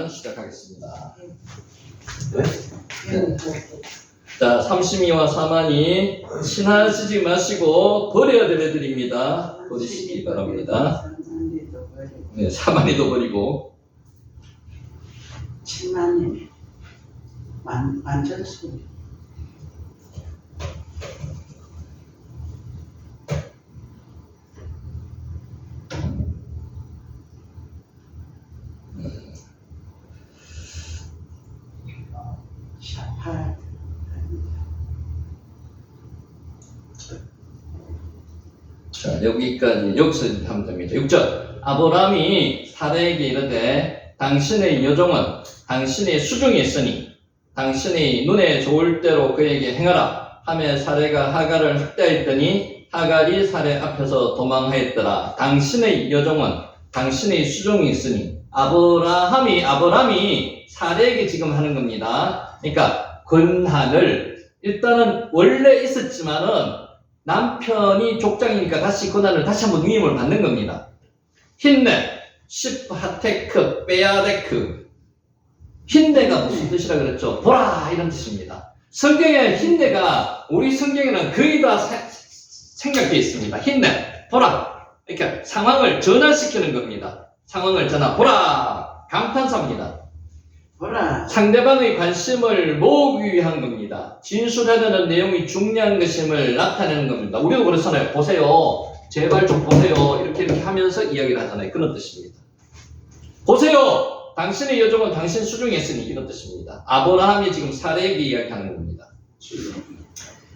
시간 시작하겠습니다. 네. 자, 삼심이와 사만이 친하시지 마시고 버려야 될 애들입니다. 버리시기 바랍니다. 네, 사만이도 버리고. 친만이 완전수. 샤파. 자, 여기서 하면 됩니다. 6절. 아브라함이 사라에게 이르되 당신의 여종은 당신의 수중에 있으니 당신의 눈에 좋을 대로 그에게 행하라 하며 사라가 하갈을 학대했더니 하갈이 사라 앞에서 도망하였더라. 당신의 여종은 당신의 수중에 있으니 아브라함이 사라에게 지금 하는 겁니다. 그러니까 권한을 일단은 원래 있었지만은 남편이 족장이니까 다시 권한을 다시 한번 위임을 받는 겁니다. 힌네, 시프하테크, 빼야데크. 힌네가 무슨 뜻이라 그랬죠? 보라 이런 뜻입니다. 성경에 힌네가 우리 성경에는 거의 다 생략되어 있습니다. 힌네, 보라. 그러니까 상황을 전환시키는 겁니다. 상황을 전환, 보라. 감탄사입니다. 보라. 상대방의 관심을 모으기 위한 겁니다. 진술하려는 내용이 중요한 것임을 나타내는 겁니다. 우리도 그렇잖아요. 보세요. 제발 좀 보세요. 이렇게 하면서 이야기를 하잖아요. 그런 뜻입니다. 보세요. 당신의 여종은 당신 수중에 있으니 이런 뜻입니다. 아브라함이 지금 사라에게 이야기하는 겁니다.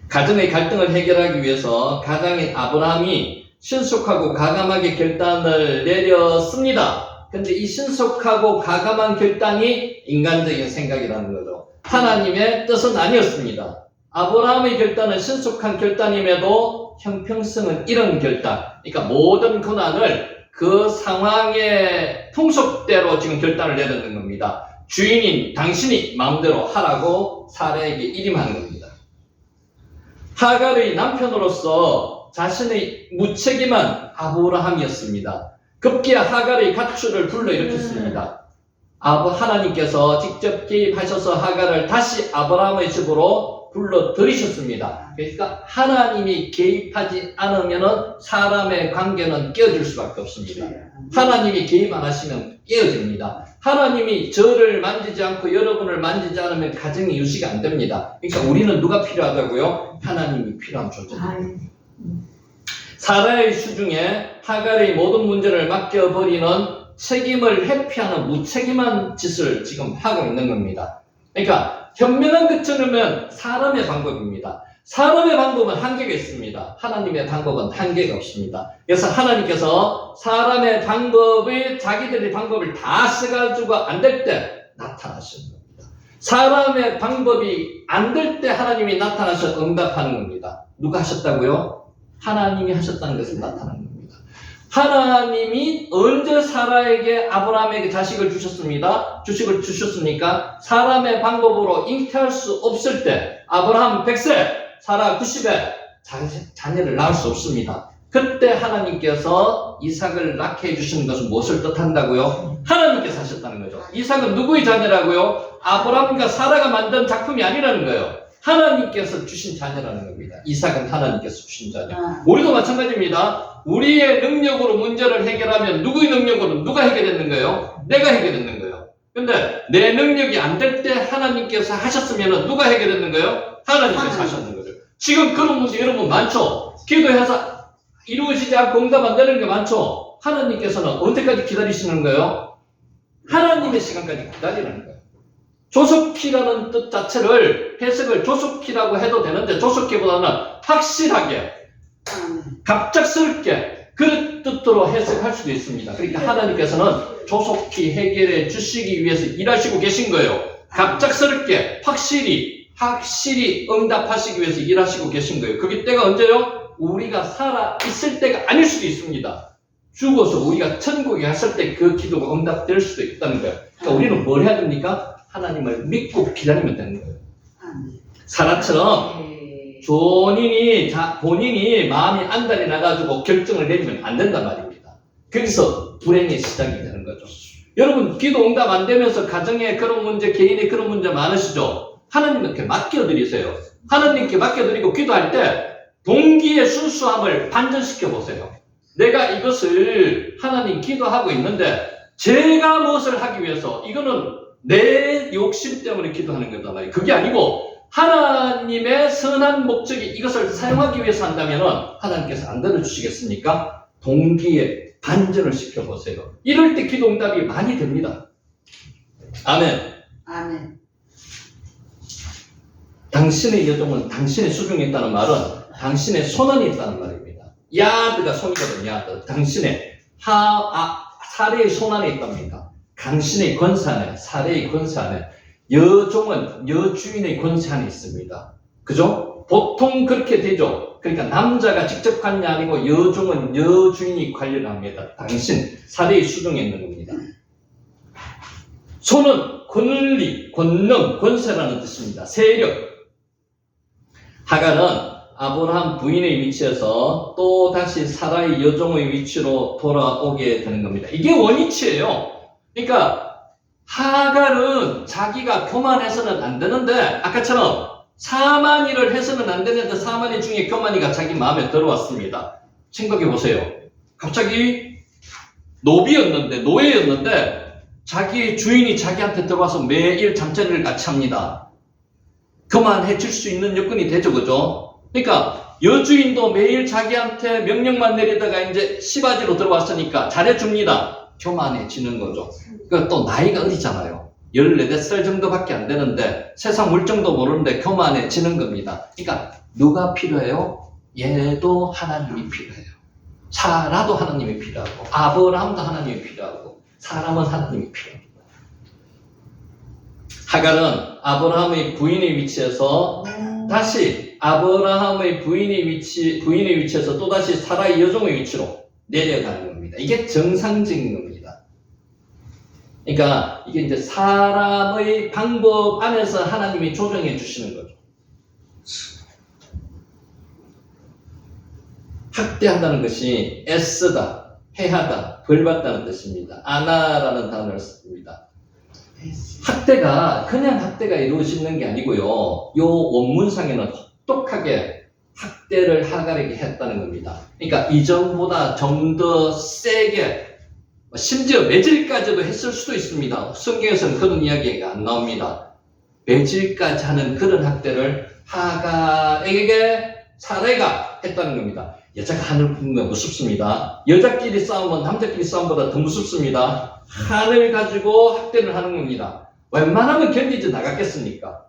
가정의 갈등을 해결하기 위해서 가장인 아브라함이 신속하고 과감하게 결단을 내렸습니다. 근데 이 신속하고 과감한 결단이 인간적인 생각이라는 거죠. 하나님의 뜻은 아니었습니다. 아브라함의 결단은 신속한 결단임에도 형평성은 이런 결단. 그러니까 모든 권한을 그 상황의 풍속대로 지금 결단을 내리는 겁니다. 주인인 당신이 마음대로 하라고 사라에게 일임하는 겁니다. 하갈의 남편으로서 자신의 무책임한 아브라함이었습니다. 급기야 하갈의 가출을 불러일으켰습니다. 하나님께서 직접 개입하셔서 하갈을 다시 아브라함의 집으로 불러들이셨습니다. 그러니까 하나님이 개입하지 않으면 사람의 관계는 깨어질 수밖에 없습니다. 하나님이 개입 안 하시면 깨어집니다. 하나님이 저를 만지지 않고 여러분을 만지지 않으면 가정이 유지가 안 됩니다. 그러니까 우리는 누가 필요하다고요? 하나님이 필요한 존재입니다. 사라의 수중에 하갈의 모든 문제를 맡겨버리는 책임을 회피하는 무책임한 짓을 지금 하고 있는 겁니다. 그러니까 현명한 것처럼 사람의 방법입니다. 사람의 방법은 한계가 있습니다. 하나님의 방법은 한계가 없습니다. 그래서 하나님께서 사람의 방법을 자기들의 방법을 다 써가지고 안 될 때 나타나시는 겁니다. 사람의 방법이 안 될 때 하나님이 나타나서 응답하는 겁니다. 누가 하셨다고요? 하나님이 하셨다는 것을 나타나는 겁니다. 하나님이 언제 사라에게 아브라함에게 자식을 주셨습니까? 사람의 방법으로 잉태할 수 없을 때 아브라함 100세, 사라 90에 자녀를 낳을 수 없습니다. 그때 하나님께서 이삭을 낳게 해주시는 것은 무엇을 뜻한다고요? 하나님께서 하셨다는 거죠. 이삭은 누구의 자녀라고요? 아브라함과 사라가 만든 작품이 아니라는 거예요. 하나님께서 주신 자녀라는 겁니다. 이삭은 하나님께서 주신 자녀. 우리도 마찬가지입니다. 우리의 능력으로 문제를 해결하면 누구의 능력으로 누가 해결했는 거예요? 내가 해결했는 거예요. 근데 내 능력이 안 될 때 하나님께서 하셨으면 누가 해결했는 거예요? 하나님께서 하셨는 거죠. 지금 그런 문제 여러분 많죠? 기도해서 이루어지지 않고 응답 안 되는 게 많죠? 하나님께서는 언제까지 기다리시는 거예요? 하나님의 시간까지 기다리는 거예요. 조속히라는 뜻 자체를 해석을 조속히라고 해도 되는데 조속히보다는 확실하게 갑작스럽게 그 뜻으로 해석할 수도 있습니다. 그러니까 하나님께서는 조속히 해결해 주시기 위해서 일하시고 계신 거예요. 갑작스럽게 확실히 응답하시기 위해서 일하시고 계신 거예요. 그게 때가 언제요? 우리가 살아 있을 때가 아닐 수도 있습니다. 죽어서 우리가 천국에 갔을 때 그 기도가 응답될 수도 있다는 거예요. 그러니까 우리는 뭘 해야 됩니까? 하나님을 믿고 기다리면 되는 거예요. 사라처럼 본인이 마음이 안달이 나가지고 결정을 내리면 안 된단 말입니다. 거기서 불행의 시작이 되는 거죠. 여러분 기도 응답 안 되면서 가정에 그런 문제, 개인의 그런 문제 많으시죠? 하나님께 맡겨드리세요. 하나님께 맡겨드리고 기도할 때 동기의 순수함을 반전시켜 보세요. 내가 이것을 하나님 기도하고 있는데 제가 무엇을 하기 위해서, 이거는 내 욕심 때문에 기도하는 거잖아요. 그게 아니고 하나님의 선한 목적이 이것을 사용하기 위해서 한다면 하나님께서 안 들어주시겠습니까? 동기에 반전을 시켜보세요. 이럴 때 기도 응답이 많이 됩니다. 아멘. 아멘. 당신의 여종은 당신의 수중에 있다는 말은 당신의 손안에 있다는 말입니다. 야드가 손이거든요. 야드. 당신의 사례의 손안에 있답니다. 당신의 권세 안에, 사례의 권세 안에. 여종은 여주인의 권세 안에 있습니다. 그죠? 보통 그렇게 되죠. 그러니까 남자가 직접 관리 아니고 여종은 여주인이 관리를 합니다. 당신, 사례의 수중에 있는 겁니다. 손은 권리, 권능, 권세라는 뜻입니다. 세력. 하갈은 아브라함 부인의 위치에서 또 다시 사라의 여종의 위치로 돌아오게 되는 겁니다. 이게 원위치예요. 그러니까 하갈은 자기가 교만해서는 안 되는데, 아까처럼 사마니를 해서는 안 되는데 사마니 중에 교만이가 자기 마음에 들어왔습니다. 생각해 보세요. 갑자기 노예였는데 자기 주인이 자기한테 들어와서 매일 잠자리를 같이 합니다. 교만해질 수 있는 여건이 되죠, 그죠? 그러니까 여주인도 매일 자기한테 명령만 내리다가 이제 시바지로 들어왔으니까 잘해줍니다. 교만해지는 거죠. 그러니까 또 나이가 어리잖아요. 14살 정도밖에 안 되는데 세상 물정도 모르는데 교만해지는 겁니다. 그러니까 누가 필요해요? 얘도 하나님이 필요해요. 사라도 하나님이 필요하고 아브라함도 하나님이 필요하고 사람은 하나님이 필요합니다. 하갈은 아브라함의 부인의 위치에서 다시 아브라함의 부인의 위치에서 또다시 사라의 여종의 위치로 내려가는 겁니다. 이게 정상적인 겁니다. 그러니까 이게 이제 사람의 방법 안에서 하나님이 조정해 주시는 거죠. 학대한다는 것이 애쓰다, 해하다, 벌받다는 뜻입니다. 아나라는 단어를 씁니다. 학대가 그냥 학대가 이루어지는 게 아니고요. 요 원문상에는 혹독하게 학대를 하갈에게 했다는 겁니다. 그러니까 이전보다 좀 더 세게, 심지어 매질까지도 했을 수도 있습니다. 성경에서는 그런 이야기가 안 나옵니다. 매질까지 하는 그런 학대를 하갈에게 사례가 했다는 겁니다. 여자가 하늘 품으면 무섭습니다. 여자끼리 싸우면 남자끼리 싸움보다 더 무섭습니다. 한을 가지고 학대를 하는 겁니다. 웬만하면 견디지 나갔겠습니까?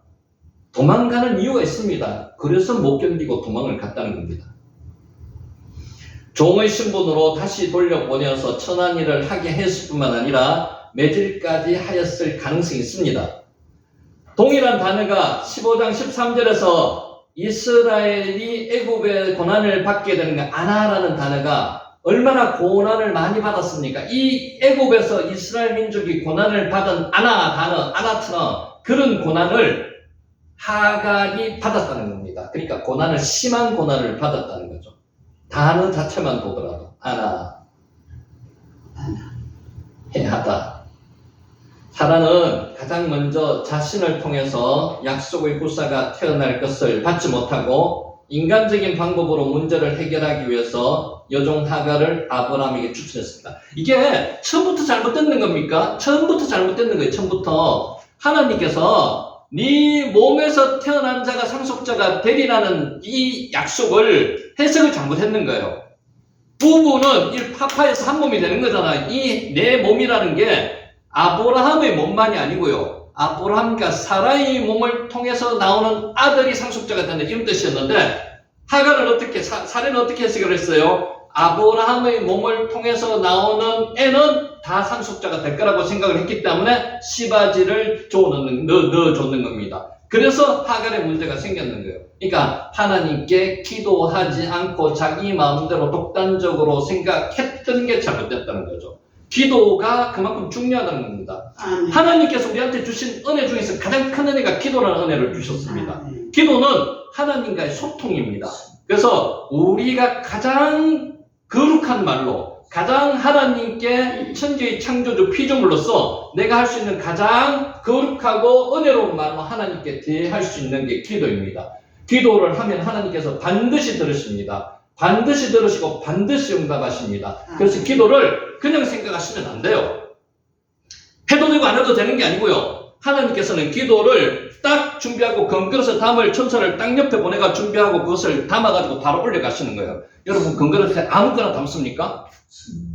도망가는 이유가 있습니다. 그래서 못 견디고 도망을 갔다는 겁니다. 종의 신분으로 다시 돌려보내어서 천한 일을 하게 했을 뿐만 아니라 매질까지 하였을 가능성이 있습니다. 동일한 단어가 15장 13절에서 이스라엘이 애굽의 고난을 받게 되는 게 아나라는 단어가 얼마나 고난을 많이 받았습니까? 이 애굽에서 이스라엘 민족이 고난을 받은 아나트너 그런 고난을 하갈이 받았다는 겁니다. 그러니까 고난을, 심한 고난을 받았다는 거죠. 단어 자체만 보더라도 해하다. 사라는 가장 먼저 자신을 통해서 약속의 후사가 태어날 것을 받지 못하고 인간적인 방법으로 문제를 해결하기 위해서 여종 하갈을 아브라함에게 추천했습니다. 이게 처음부터 잘못됐는 겁니까? 처음부터 잘못됐는 거예요. 처음부터 하나님께서 네 몸에서 태어난 자가 상속자가 되리라는 이 약속을 해석을 잘못했는 거예요. 부부는 이 파파에서 한 몸이 되는 거잖아요. 이 내 몸이라는 게 아브라함의 몸만이 아니고요. 아브라함과 사라의 몸을 통해서 나오는 아들이 상속자가 된다, 이런 뜻이었는데 하갈은 어떻게, 사례는 어떻게 해석을 했어요? 아브라함의 몸을 통해서 나오는 애는 다 상속자가 될 거라고 생각을 했기 때문에 시바지를 넣어줬는 겁니다. 그래서 하갈의 문제가 생겼는 거예요. 그러니까 하나님께 기도하지 않고 자기 마음대로 독단적으로 생각했던 게 잘못됐다는 거죠. 기도가 그만큼 중요하다는 겁니다. 하나님께서 우리한테 주신 은혜 중에서 가장 큰 은혜가 기도라는 은혜를 주셨습니다. 기도는 하나님과의 소통입니다. 그래서 우리가 가장 거룩한 말로 가장 하나님께 천지의 창조주 피조물로서 내가 할 수 있는 가장 거룩하고 은혜로운 말로 하나님께 대할 수 있는 게 기도입니다. 기도를 하면 하나님께서 반드시 들으십니다. 반드시 들으시고 반드시 응답하십니다. 그래서 기도를 그냥 생각하시면 안 돼요. 해도 되고 안 해도 되는 게 아니고요. 하나님께서는 기도를 딱 준비하고 건그릇에 담을 천사를 딱 옆에 보내가 준비하고 그것을 담아가지고 바로 올려가시는 거예요. 여러분 건그릇에 아무거나 담습니까?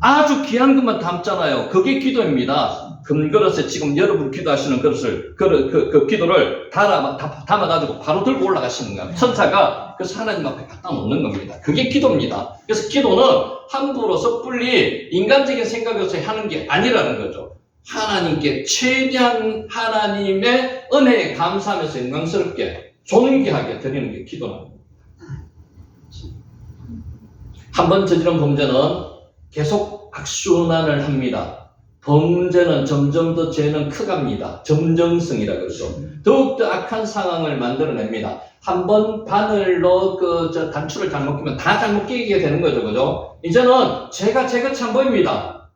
아주 귀한 것만 담잖아요. 그게 기도입니다. 건그릇에 지금 여러분 기도하시는 그릇을 그 기도를 담아가지고 바로 들고 올라가시는 거예요. 천사가 그래서 하나님 앞에 갖다 놓는 겁니다. 그게 기도입니다. 그래서 기도는 함부로 섣불리 인간적인 생각에서 하는 게 아니라는 거죠. 하나님께 최대한 하나님의 은혜에 감사하면서 영광스럽게 존귀하게 드리는 게 기도랍니다. 한번 저지른 범죄는 계속 악순환을 합니다. 범죄는 점점 더 죄는 커갑니다. 점정성이라 그러죠. 더욱더 악한 상황을 만들어냅니다. 한번 바늘로 단추를 잘못 끼면 다 잘못 끼게 되는 거죠. 그죠? 이제는 죄가 참 보입니다.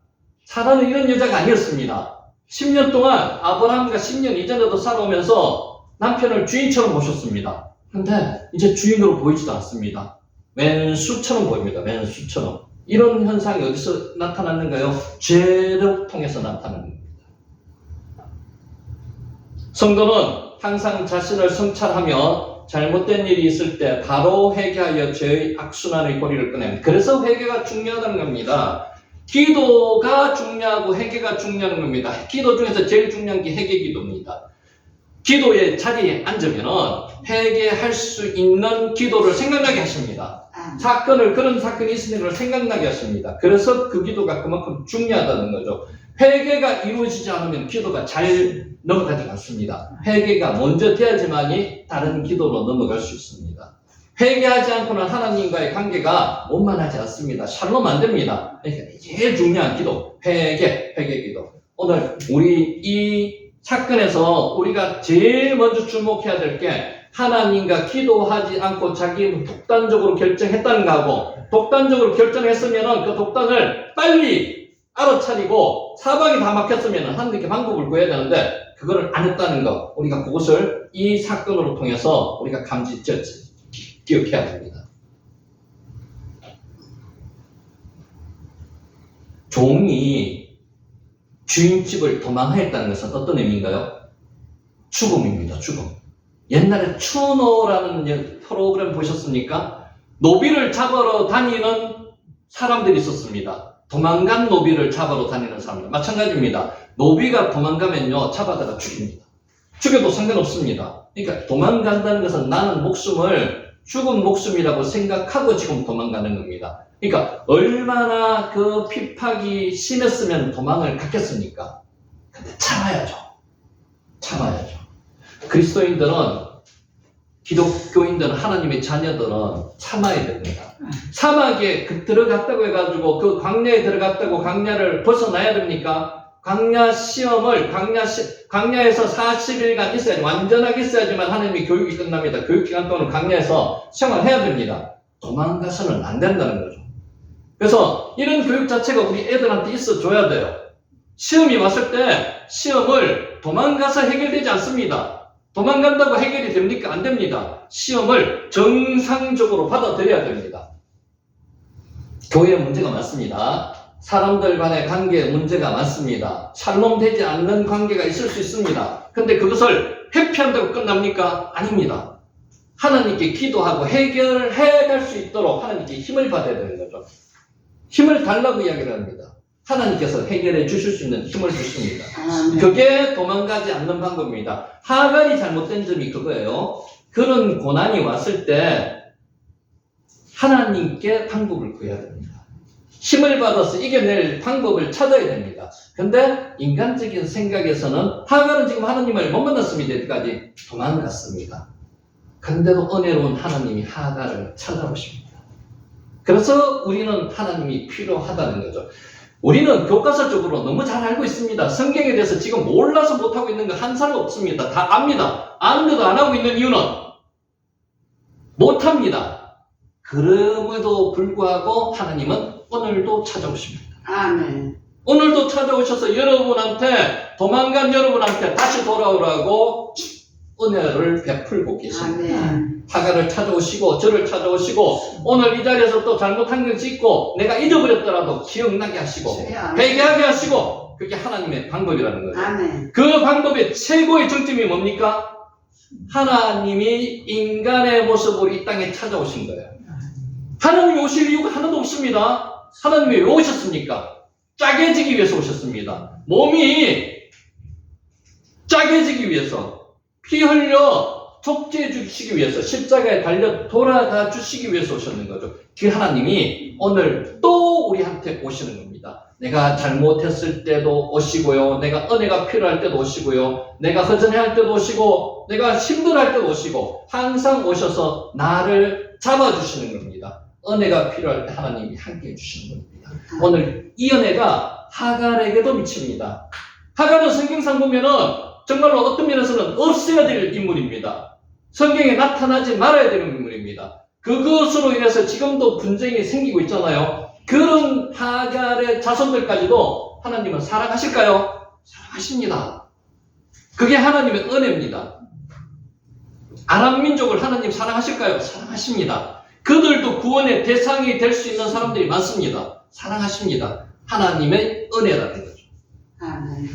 사라는 이런 여자가 아니었습니다. 10년 동안 아브라함과 10년 이전에도 살아오면서 남편을 주인처럼 모셨습니다. 근데 이제 주인으로 보이지도 않습니다. 왼수처럼 보입니다. 왼수처럼. 이런 현상이 어디서 나타났는가요? 죄를 통해서 나타나는 겁니다. 성도는 항상 자신을 성찰하며 잘못된 일이 있을 때 바로 회개하여 죄의 악순환의 고리를 꺼냅니다. 그래서 회개가 중요하다는 겁니다. 기도가 중요하고 회개가 중요한 겁니다. 기도 중에서 제일 중요한 게 회개 기도입니다. 기도의 자리에 앉으면 회개할 수 있는 기도를 생각나게 하십니다. 그런 사건이 있으면 그걸 생각나게 하십니다. 그래서 그 기도가 그만큼 중요하다는 거죠. 회개가 이루어지지 않으면 기도가 잘 넘어가지 않습니다. 회개가 먼저 돼야지만이 다른 기도로 넘어갈 수 있습니다. 회개하지 않고는 하나님과의 관계가 원만하지 않습니다. 샬롬 안 됩니다. 그러니까 제일 중요한 기도, 회개 기도. 오늘 우리 이 사건에서 우리가 제일 먼저 주목해야 될 게 하나님과 기도하지 않고 자기 독단적으로 결정했다는 거하고 독단적으로 결정했으면 그 독단을 빨리 알아차리고 사방이 다 막혔으면 하나님께 방법을 구해야 되는데 그거를 안 했다는 거 우리가 그것을 이 사건으로 통해서 우리가 기억해야 됩니다. 종이 주인집을 도망했다는 것은 어떤 의미인가요? 죽음입니다. 죽음. 옛날에 추노라는 프로그램 보셨습니까? 노비를 잡으러 다니는 사람들이 있었습니다. 도망간 노비를 잡으러 다니는 사람들. 마찬가지입니다. 노비가 도망가면요, 잡아다가 죽입니다. 죽여도 상관없습니다. 그러니까 도망간다는 것은 나는 목숨을 죽은 목숨이라고 생각하고 지금 도망가는 겁니다. 그러니까 얼마나 그 핍박이 심했으면 도망을 갔겠습니까? 근데 참아야죠. 그리스도인들은, 기독교인들은, 하나님의 자녀들은 참아야 됩니다. 사막에 들어갔다고 해가지고 그 광야에 들어갔다고 광야를 벗어나야 됩니까? 광야에서 40일간 있어야지, 완전하게 있어야지만 하나님의 교육이 끝납니다. 교육기간 동안 광야에서 생활해야 됩니다. 도망가서는 안 된다는 거죠. 그래서 이런 교육 자체가 우리 애들한테 있어줘야 돼요. 시험이 왔을 때 시험을 도망가서 해결되지 않습니다. 도망간다고 해결이 됩니까? 안 됩니다. 시험을 정상적으로 받아들여야 됩니다. 교회에 문제가 많습니다. 사람들 간의 관계에 문제가 많습니다. 샬롬되지 않는 관계가 있을 수 있습니다. 근데 그것을 회피한다고 끝납니까? 아닙니다. 하나님께 기도하고 해결해 갈 수 있도록 하나님께 힘을 받아야 되는 거죠. 힘을 달라고 이야기를 합니다. 하나님께서 해결해 주실 수 있는 힘을 주십니다. 그게 도망가지 않는 방법입니다. 하갈이 잘못된 점이 그거예요. 그런 고난이 왔을 때 하나님께 방법을 구해야 됩니다. 힘을 받아서 이겨낼 방법을 찾아야 됩니다. 근데 인간적인 생각에서는 하갈은 지금 하나님을 못 만났습니다. 여기까지 도망갔습니다. 근데도 은혜로운 하나님이 하갈을 찾아오십니다. 그래서 우리는 하나님이 필요하다는 거죠. 우리는 교과서적으로 너무 잘 알고 있습니다. 성경에 대해서 지금 몰라서 못하고 있는 거 한 사람 없습니다. 다 압니다. 아는데도 안 하고 있는 이유는 못합니다. 그럼에도 불구하고 하나님은 오늘도 찾아오십니다. 아멘. 오늘도 찾아오셔서 여러분한테, 도망간 여러분한테 다시 돌아오라고 은혜를 베풀고 계십니다. 아멘. 하가를 찾아오시고 저를 찾아오시고 오늘 이 자리에서 또 잘못한 걸 짓고 내가 잊어버렸더라도 기억나게 하시고 회개하게 하시고, 그게 하나님의 방법이라는 거예요. 아멘. 그 방법의 최고의 정점이 뭡니까? 하나님이 인간의 모습으로 이 땅에 찾아오신 거예요. 하나님이 오실 이유가 하나도 없습니다. 하나님이 왜 오셨습니까? 짜게지기 위해서 오셨습니다. 몸이 짜게지기 위해서, 피 흘려 속죄해 주시기 위해서, 십자가에 달려 돌아가 주시기 위해서 오셨는 거죠. 그 하나님이 오늘 또 우리한테 오시는 겁니다. 내가 잘못했을 때도 오시고요, 내가 은혜가 필요할 때도 오시고요, 내가 허전해할 때도 오시고, 내가 힘들어할 때도 오시고, 항상 오셔서 나를 잡아주시는 겁니다. 은혜가 필요할 때 하나님이 함께 해주시는 겁니다. 오늘 이 은혜가 하갈에게도 미칩니다. 하갈은 성경상 보면은 정말로 어떤 면에서는 없어야 될 인물입니다. 성경에 나타나지 말아야 되는 인물입니다. 그것으로 인해서 지금도 분쟁이 생기고 있잖아요. 그런 하갈의 자손들까지도 하나님은 사랑하실까요? 사랑하십니다. 그게 하나님의 은혜입니다. 아람 민족을 하나님 사랑하실까요? 사랑하십니다. 그들도 구원의 대상이 될 수 있는 사람들이 많습니다. 사랑하십니다. 하나님의 은혜라는 거죠. 아멘.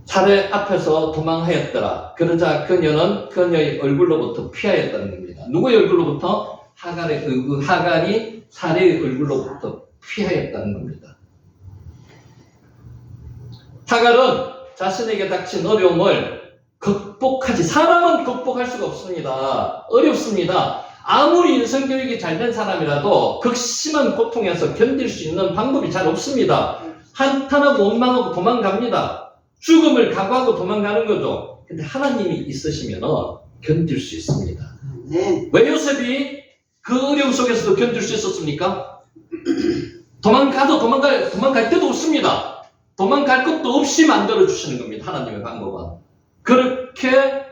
사례 앞에서 도망하였더라. 그러자 그녀는 그녀의 얼굴로부터 피하였다는 겁니다. 누구의 얼굴로부터? 하갈이 사례의 얼굴로부터 피하였다는 겁니다. 하갈은 자신에게 닥친 어려움을 사람은 극복할 수가 없습니다. 어렵습니다. 아무리 인성교육이 잘 된 사람이라도 극심한 고통에서 견딜 수 있는 방법이 잘 없습니다. 한탄하고 원망하고 도망갑니다. 죽음을 각오하고 도망가는 거죠. 근데 하나님이 있으시면 견딜 수 있습니다. 네. 왜 요셉이 그 어려움 속에서도 견딜 수 있었습니까? 도망갈 때도 없습니다. 도망갈 것도 없이 만들어주시는 겁니다. 하나님의 방법은. 그렇게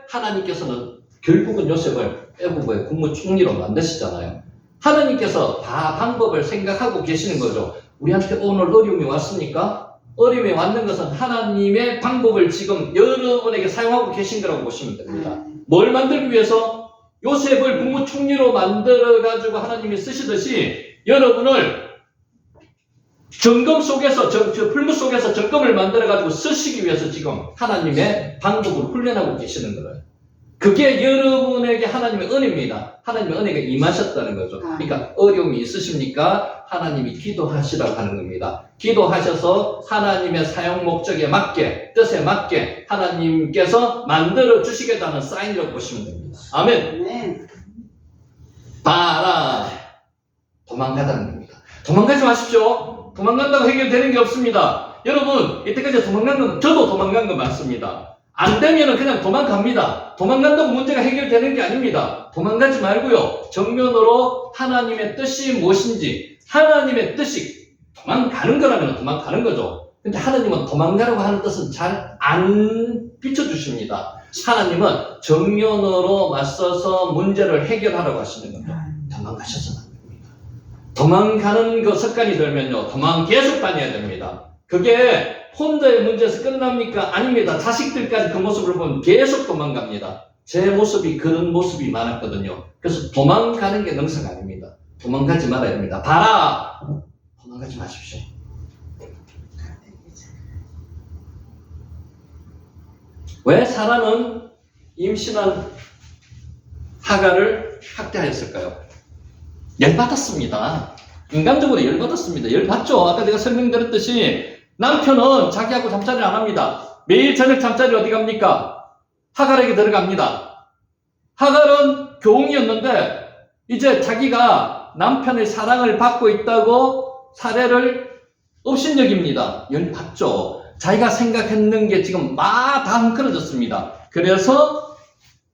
하나님께서는 결국은 요셉을 애굽의 국무총리로 만드시잖아요. 하나님께서 다 방법을 생각하고 계시는 거죠. 우리한테 오늘 어려움이 왔습니까? 어려움이 왔는 것은 하나님의 방법을 지금 여러분에게 사용하고 계신 거라고 보시면 됩니다. 뭘 만들기 위해서? 요셉을 국무총리로 만들어가지고 하나님이 쓰시듯이 여러분을 점검 속에서, 풀무 속에서 점검을 만들어가지고 쓰시기 위해서 지금 하나님의 방법을 훈련하고 계시는 거예요. 그게 여러분에게 하나님의 은혜입니다. 하나님의 은혜가 임하셨다는 거죠. 그러니까 어려움이 있으십니까? 하나님이 기도하시라고 하는 겁니다. 기도하셔서 하나님의 사용 목적에 맞게, 뜻에 맞게 하나님께서 만들어 주시겠다는 사인이라고 보시면 됩니다. 아멘. 네. 봐라. 도망가다는 겁니다. 도망가지 마십시오. 도망간다고 해결되는 게 없습니다. 여러분, 이때까지 도망간 건, 저도 도망간 건 맞습니다. 안 되면은 그냥 도망갑니다. 도망간다고 문제가 해결되는 게 아닙니다. 도망가지 말고요. 정면으로 하나님의 뜻이 무엇인지, 하나님의 뜻이 도망가는 거라면 도망가는 거죠. 근데 하나님은 도망가려고 하는 뜻은 잘 안 비춰주십니다. 하나님은 정면으로 맞서서 문제를 해결하라고 하시는 거죠. 도망가셔서는 안 됩니다. 도망가는 거 습관이 들면요, 도망 계속 다녀야 됩니다. 그게 혼자의 문제에서 끝납니까? 아닙니다. 자식들까지 그 모습을 보면 계속 도망갑니다. 제 모습이 그런 모습이 많았거든요. 그래서 도망가는 게 능사가 아닙니다. 도망가지 말아야 됩니다. 봐라! 도망가지 마십시오. 왜 사라는 임신한 하갈을 학대하였을까요? 열받았습니다. 인간적으로 열받았습니다. 열받죠? 아까 내가 설명드렸듯이 남편은 자기하고 잠자리를 안 합니다. 매일 저녁 잠자리 어디 갑니까? 하갈에게 들어갑니다. 하갈은 교웅이었는데 이제 자기가 남편의 사랑을 받고 있다고 사례를 업신여깁니다. 열받죠? 자기가 생각했는 게 지금 다 헝클어졌습니다. 그래서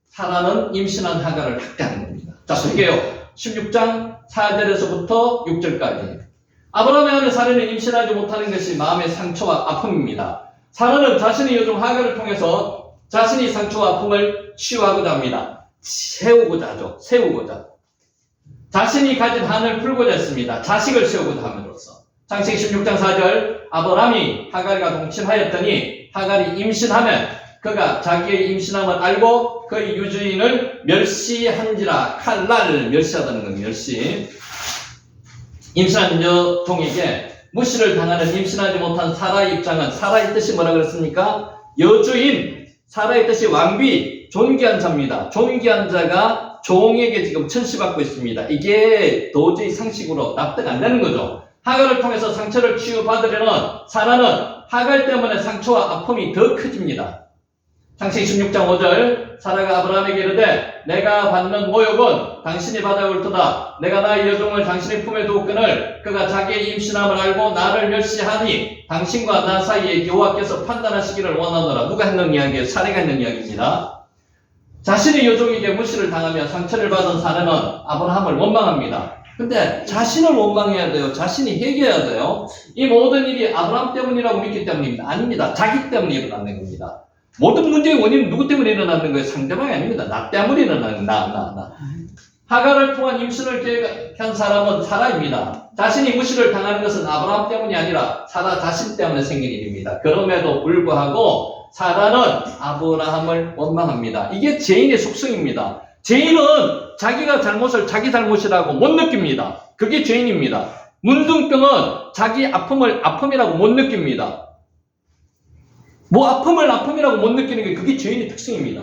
사라는 임신한 하갈을 학대하는 겁니다. 자, 볼게요. 16장 4절에서부터 6절까지. 아브라함의 아내 사라는 임신하지 못하는 것이 마음의 상처와 아픔입니다. 사라는 자신의 여종 하갈을 통해서 자신의 상처와 아픔을 치유하고자 합니다. 세우고자 하죠. 자신이 가진 한을 풀고자 했습니다. 자식을 세우고자 함으로써. 창세기 16장 4절 아브라함이 하갈과 동침하였더니 하갈이 임신하면 그가 자기의 임신함을 알고 그의 유주인을 멸시한지라. 칼날 멸시하다는 겁니다. 멸시. 임신한 여종에게 무시를 당하는 임신하지 못한 사라의 입장은 사라의 뜻이 뭐라 그랬습니까? 여주인, 사라의 뜻이 왕비, 존귀한 자입니다. 존귀한 자가 종에게 지금 천시받고 있습니다. 이게 도저히 상식으로 납득 안 되는 거죠. 하갈을 통해서 상처를 치유받으려는 사라는 하갈 때문에 상처와 아픔이 더 커집니다. 창세기 16장 5절 사라가 아브라함에게 이르되 내가 받는 모욕은 당신이 받아올 터다. 내가 나의 여종을 당신의 품에 두었거늘 그가 자기의 임신함을 알고 나를 멸시하니 당신과 나 사이에 여호와께서 판단하시기를 원하노라. 누가 했는 이야기예요? 사례가 했는 이야기입니다. 자신의 여종에게 무시를 당하며 상처를 받은 사례는 아브라함을 원망합니다. 근데 자신을 원망해야 돼요. 자신이 회개해야 돼요. 이 모든 일이 아브라함 때문이라고 믿기 때문입니다. 아닙니다. 자기 때문에 일어나는 겁니다. 모든 문제의 원인은 누구 때문에 일어나는 거예요? 상대방이 아닙니다. 나 때문에 일어나는 나. 하갈을 통한 임신을 계획한 사람은 사라입니다. 자신이 무시를 당하는 것은 아브라함 때문이 아니라 사라 자신 때문에 생긴 일입니다. 그럼에도 불구하고 사라는 아브라함을 원망합니다. 이게 죄인의 속성입니다. 죄인은 자기가 잘못을 자기 잘못이라고 못 느낍니다. 그게 죄인입니다. 문둥병은 자기 아픔을 아픔이라고 못 느낍니다. 뭐 아픔을 아픔이라고 못 느끼는 게 그게 죄인의 특성입니다.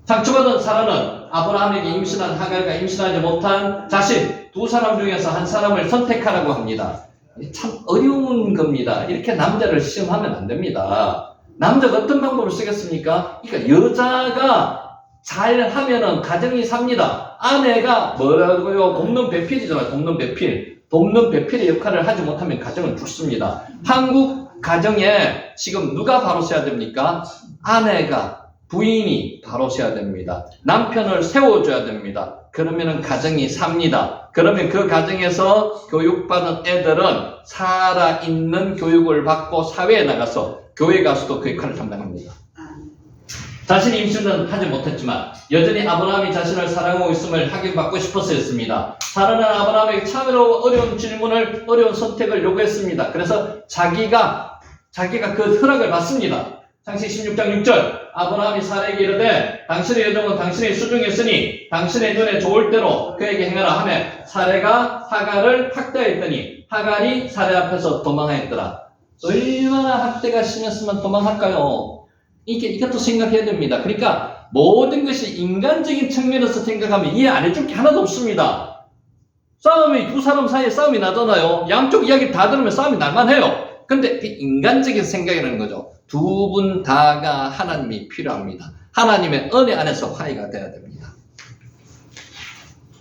상처받은 사라는 아브라함에게 임신한 하갈과 임신하지 못한 자신 두 사람 중에서 한 사람을 선택하라고 합니다. 참 어려운 겁니다. 이렇게 남자를 시험하면 안 됩니다. 남자가 어떤 방법을 쓰겠습니까? 그러니까 여자가 잘하면은 가정이 삽니다. 아내가 뭐라고요? 돕는 배필이잖아요. 돕는 배필. 돕는 배필의 역할을 하지 못하면 가정은 죽습니다. 한국 가정에 지금 누가 바로 서야 됩니까? 아내가, 부인이 바로 서야 됩니다. 남편을 세워줘야 됩니다. 그러면은 가정이 삽니다. 그러면 그 가정에서 교육받은 애들은 살아있는 교육을 받고 사회에 나가서 교회 가서도 그 역할을 담당합니다. 자신이 임신은 하지 못했지만 여전히 아브라함이 자신을 사랑하고 있음을 확인받고 싶었습니다. 사라는 아브라함에게 참으로 어려운 질문을, 어려운 선택을 요구했습니다. 그래서 자기가 그 허락을 받습니다. 창세기 16장 6절 아브라함이 사라에게 이르되 당신의 여종은 당신의 수중했으니 당신의 눈에 좋을 대로 그에게 행하라 하며 사라가 하갈을 학대했더니 하갈이 사라 앞에서 도망하였더라. 얼마나 학대가 심했으면 도망할까요? 이것도 생각해야 됩니다. 그러니까 모든 것이 인간적인 측면에서 생각하면 이해 안 해줄 게 하나도 없습니다. 싸움이 두 사람 사이에 싸움이 나잖아요. 양쪽 이야기 다 들으면 싸움이 날만 해요. 근데 그 인간적인 생각이라는 거죠. 두 분 다가 하나님이 필요합니다. 하나님의 은혜 안에서 화해가 돼야 됩니다.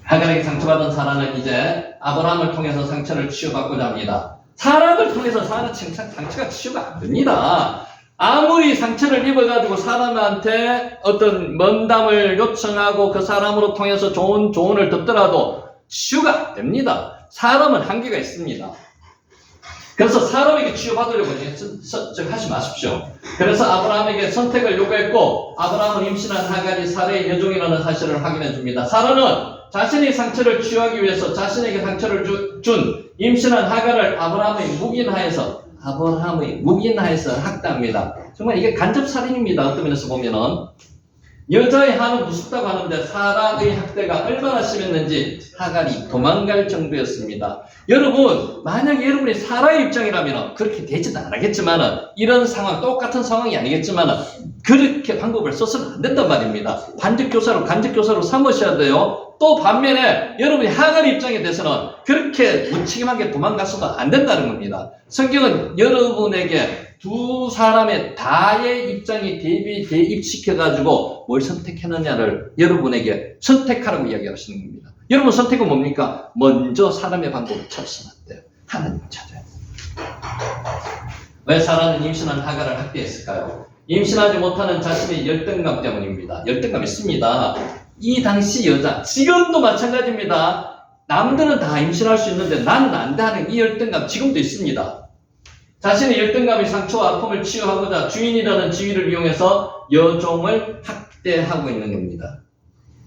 하갈에게 상처받은 사라는 이제 아브라함을 통해서 상처를 치유받고자 합니다. 사람을 통해서 상처가 치유가 안 됩니다. 아무리 상처를 입어가지고 사람한테 어떤 면담을 요청하고 그 사람으로 통해서 좋은 조언을 듣더라도 치유가 안 됩니다. 사람은 한계가 있습니다. 그래서 사람에게 치유받으려고 하지 마십시오. 그래서 아브라함에게 선택을 요구했고 아브라함은 임신한 하갈이 사라의 여종이라는 사실을 확인해 줍니다. 사라는 자신의 상처를 치유하기 위해서 자신에게 상처를 준 임신한 하갈을 아브라함의 묵인하에서 학대합니다. 정말 이게 간접살인입니다. 어떤 면에서 보면은 여자의 한은 무섭다고 하는데 사라의 학대가 얼마나 심했는지 하갈이 도망갈 정도였습니다. 여러분, 만약에 여러분이 사라의 입장이라면 그렇게 되지도 않겠지만은 이런 상황, 똑같은 상황이 아니겠지만은 그렇게 방법을 써서는 안 된단 말입니다. 간접교사로 삼으셔야 돼요. 또 반면에 여러분이 하갈의 입장에 대해서는 그렇게 무책임하게 도망가서도 안 된다는 겁니다. 성경은 여러분에게 두 사람의 다의 입장이 대입시켜가지고 뭘 선택했느냐를 여러분에게 선택하라고 이야기하시는 겁니다. 여러분 선택은 뭡니까? 먼저 사람의 방법을 찾으면 안 돼요. 하나님을 찾아야 돼요. 왜 사라는 임신한 하갈을 학대했을까요? 임신하지 못하는 자신의 열등감 때문입니다. 열등감 있습니다. 이 당시 여자, 지금도 마찬가지입니다. 남들은 다 임신할 수 있는데 나는 안 돼 하는 이 열등감 지금도 있습니다. 자신의 열등감의 상처와 아픔을 치유하고자 주인이라는 지위를 이용해서 여종을 학대하고 있는 겁니다.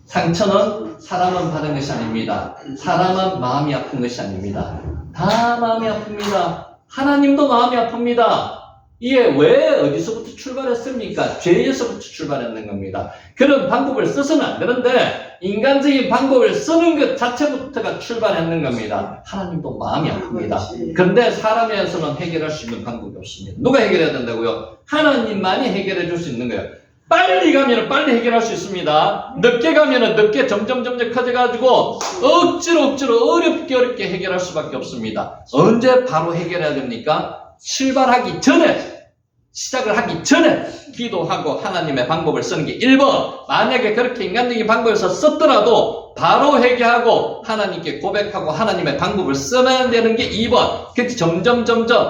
상처는 사람은 받은 것이 아닙니다. 사람은 마음이 아픈 것이 아닙니다. 다 마음이 아픕니다. 하나님도 마음이 아픕니다. 이게 왜 어디서부터 출발했습니까? 죄에서부터 출발했는 겁니다. 그런 방법을 써서는 안 되는데 인간적인 방법을 쓰는 것 자체부터가 출발했는 겁니다. 하나님도 마음이 아픕니다. 그런데 사람에서는 해결할 수 있는 방법이 없습니다. 누가 해결해야 된다고요? 하나님만이 해결해 줄 수 있는 거예요. 빨리 가면 빨리 해결할 수 있습니다. 늦게 가면 늦게 점점 커져가지고 억지로 어렵게 해결할 수밖에 없습니다. 언제 바로 해결해야 됩니까? 출발하기 전에, 시작을 하기 전에 기도하고 하나님의 방법을 쓰는 게 1번. 만약에 그렇게 인간적인 방법에서 썼더라도 바로 회개하고 하나님께 고백하고 하나님의 방법을 써야 되는 게 2번. 그렇게 점점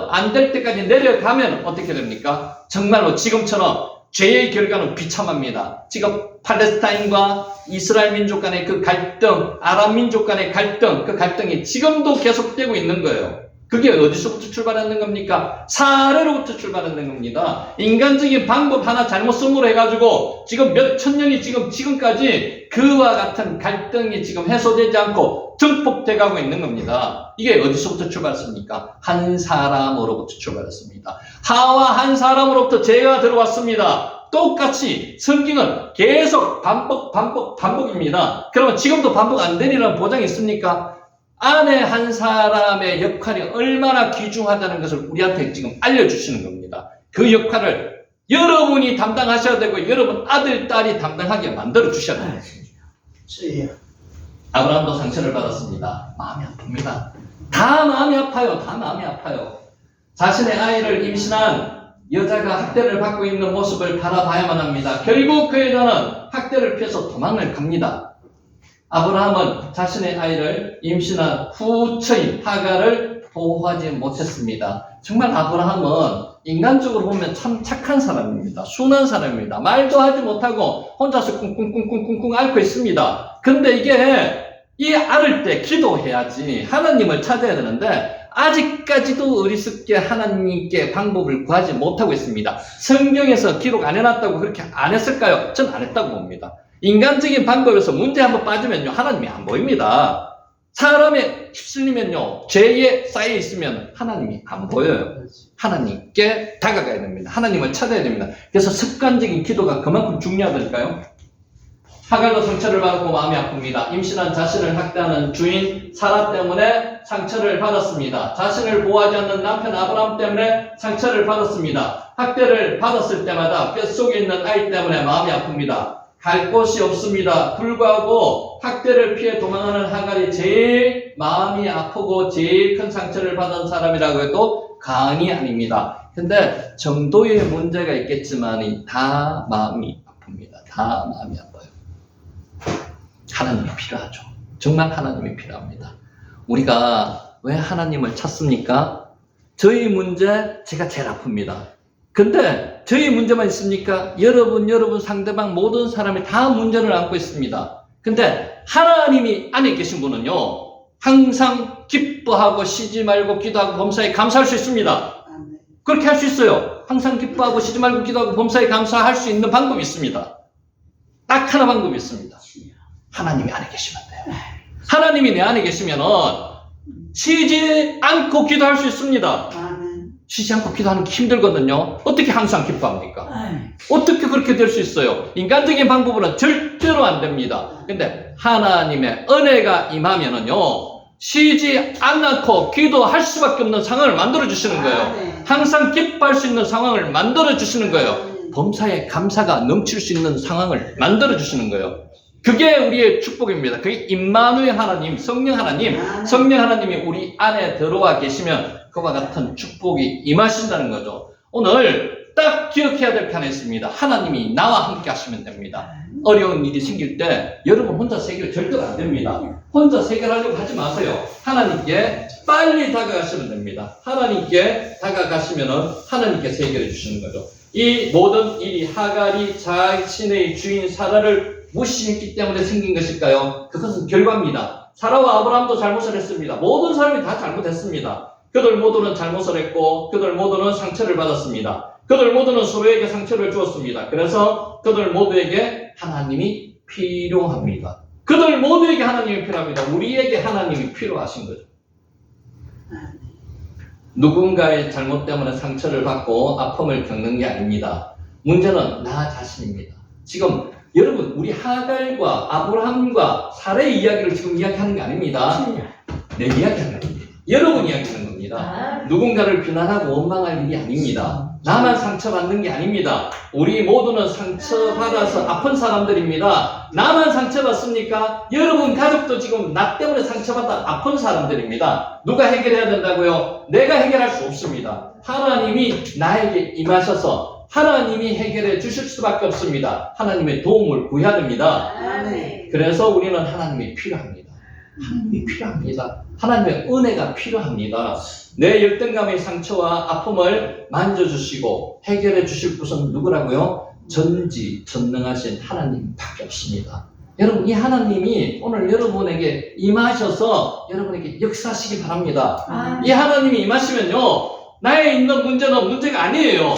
안 될 때까지 내려가면 어떻게 됩니까? 정말로 지금처럼 죄의 결과는 비참합니다. 지금 팔레스타인과 이스라엘 민족 간의 그 갈등, 아랍 민족 간의 갈등, 그 갈등이 지금도 계속되고 있는 거예요. 그게 어디서부터 출발하는 겁니까? 사례로부터 출발하는 겁니다. 인간적인 방법 하나 잘못 쓰므로 해가지고 지금 몇 천 년이 지금까지 그와 같은 갈등이 지금 해소되지 않고 증폭돼 가고 있는 겁니다. 이게 어디서부터 출발했습니까? 한 사람으로부터 출발했습니다. 하와 한 사람으로부터 죄가 들어왔습니다. 똑같이 성경은 계속 반복입니다. 그러면 지금도 반복 안 되리라는 보장이 있습니까? 아내 한 사람의 역할이 얼마나 귀중하다는 것을 우리한테 지금 알려주시는 겁니다. 그 역할을 여러분이 담당하셔야 되고 여러분 아들, 딸이 담당하게 만들어 주셔야 됩니다. 아브라함도 상처를 받았습니다. 마음이 아픕니다. 다 마음이 아파요. 다 마음이 아파요. 자신의 아이를 임신한 여자가 학대를 받고 있는 모습을 바라봐야만 합니다. 결국 그 여자는 학대를 피해서 도망을 갑니다. 아브라함은 자신의 아이를 임신한 후처인 하갈을 보호하지 못했습니다. 정말 아브라함은 인간적으로 보면 참 착한 사람입니다. 순한 사람입니다. 말도 하지 못하고 혼자서 꿍꿍 앓고 있습니다. 근데 이게 이 앓을 때 기도해야지 하나님을 찾아야 되는데 아직까지도 어리석게 하나님께 방법을 구하지 못하고 있습니다. 성경에서 기록 안 해놨다고 그렇게 안 했을까요? 전 안 했다고 봅니다. 인간적인 방법에서 문제 한번 빠지면요, 하나님이 안 보입니다. 사람에 휩쓸리면요, 죄에 쌓여 있으면 하나님이 안 보여요. 하나님께 다가가야 됩니다. 하나님을 찾아야 됩니다. 그래서 습관적인 기도가 그만큼 중요하다니까요. 하갈도 상처를 받고 마음이 아픕니다. 임신한 자신을 학대하는 주인 사라 때문에 상처를 받았습니다. 자신을 보호하지 않는 남편 아브라함 때문에 상처를 받았습니다. 학대를 받았을 때마다 뼛속에 있는 아이 때문에 마음이 아픕니다. 갈 곳이 없습니다. 불구하고 학대를 피해 도망하는 하갈이 제일 마음이 아프고 제일 큰 상처를 받은 사람이라고 해도 과언이 아닙니다. 근데 정도의 문제가 있겠지만 다 마음이 아픕니다. 다 마음이 아파요. 하나님이 필요하죠. 정말 하나님이 필요합니다. 우리가 왜 하나님을 찾습니까? 저희 문제 제가 제일 아픕니다. 근데 저희 문제만 있습니까? 여러분 상대방 모든 사람이 다 문제를 안고 있습니다. 근데 하나님이 안에 계신 분은요, 항상 기뻐하고 쉬지 말고 기도하고 범사에 감사할 수 있습니다. 그렇게 할 수 있어요. 항상 기뻐하고 쉬지 말고 기도하고 범사에 감사할 수 있는 방법이 있습니다. 딱 하나 방법이 있습니다. 하나님이 안에 계시면 돼요. 하나님이 내 안에 계시면은 쉬지 않고 기도할 수 있습니다. 쉬지 않고 기도하는 게 힘들거든요. 어떻게 항상 기뻐합니까? 어떻게 그렇게 될 수 있어요? 인간적인 방법으로는 절대로 안 됩니다. 근데 하나님의 은혜가 임하면은요, 쉬지 않고 기도할 수밖에 없는 상황을 만들어 주시는 거예요. 항상 기뻐할 수 있는 상황을 만들어 주시는 거예요. 범사에 감사가 넘칠 수 있는 상황을 만들어 주시는 거예요. 그게 우리의 축복입니다. 그게 임마누엘 하나님, 성령 하나님이 우리 안에 들어와 계시면 그와 같은 축복이 임하신다는 거죠. 오늘 딱 기억해야 될 게 하나 있습니다. 하나님이 나와 함께 하시면 됩니다. 어려운 일이 생길 때 여러분 혼자 해결 절대로 안 됩니다. 혼자 해결하려고 하지 마세요. 하나님께 빨리 다가가시면 됩니다. 하나님께 다가가시면 하나님께서 해결해 주시는 거죠. 이 모든 일이 하갈이 자신의 주인 사라를 무시했기 때문에 생긴 것일까요? 그것은 결과입니다. 사라와 아브라함도 잘못을 했습니다. 모든 사람이 다 잘못했습니다. 그들 모두는 잘못을 했고 그들 모두는 상처를 받았습니다. 그들 모두는 서로에게 상처를 주었습니다. 그래서 그들 모두에게 하나님이 필요합니다. 그들 모두에게 하나님이 필요합니다. 우리에게 하나님이 필요하신 거죠. 누군가의 잘못 때문에 상처를 받고 아픔을 겪는 게 아닙니다. 문제는 나 자신입니다. 지금 여러분 우리 하갈과 아브라함과 사라의 이야기를 지금 이야기하는 게 아닙니다. 내 이야기하는 겁니다. 여러분 이야기하는 겁니다. 누군가를 비난하고 원망할 일이 아닙니다. 나만 상처받는 게 아닙니다. 우리 모두는 상처받아서 아픈 사람들입니다. 나만 상처받습니까? 여러분 가족도 지금 나 때문에 상처받아 아픈 사람들입니다. 누가 해결해야 된다고요? 내가 해결할 수 없습니다. 하나님이 나에게 임하셔서 하나님이 해결해 주실 수밖에 없습니다. 하나님의 도움을 구해야 됩니다. 그래서 우리는 하나님이 필요합니다. 하나님이 필요합니다. 하나님의 은혜가 필요합니다. 내 열등감의 상처와 아픔을 만져주시고 해결해 주실 분은 누구라고요? 전지전능하신 하나님밖에 없습니다. 여러분 이 하나님이 오늘 여러분에게 임하셔서 여러분에게 역사하시기 바랍니다. 이 하나님이 임하시면요 나에 있는 문제는 문제가 아니에요.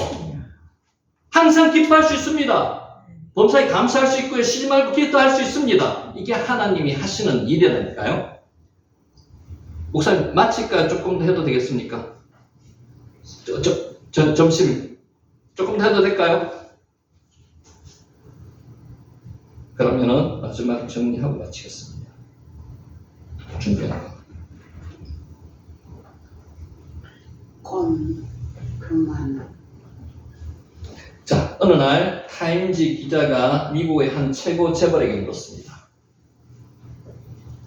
항상 기뻐할 수 있습니다. 범사에 감사할 수 있고요. 쉬지 말고 기도할 수 있습니다. 이게 하나님이 하시는 일이라니까요. 목사님 마칠까요? 조금 더 해도 되겠습니까? 점심 조금 더 해도 될까요? 그러면은 마지막 정리하고 마치겠습니다. 준비하고. 그만. 자, 어느 날 타임지 기자가 미국의 한 최고 재벌에게 물었습니다.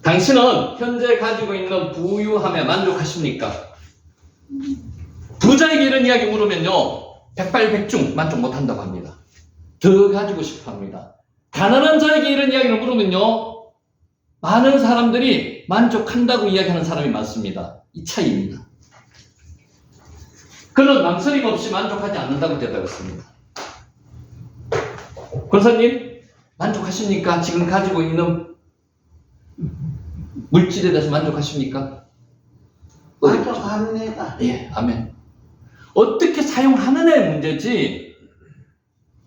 당신은 현재 가지고 있는 부유함에 만족하십니까? 부자에게 이런 이야기 물으면요 백발백중 만족 못한다고 합니다. 더 가지고 싶어 합니다. 가난한 자에게 이런 이야기를 물으면요 많은 사람들이 만족한다고 이야기하는 사람이 많습니다. 이 차이입니다. 그는 망설임 없이 만족하지 않는다고 대답했습니다. 권사님 만족하십니까? 지금 가지고 있는 물질에 대해서 만족하십니까? 만족합니다. 예, 아멘. 어떻게 사용하느냐의 문제지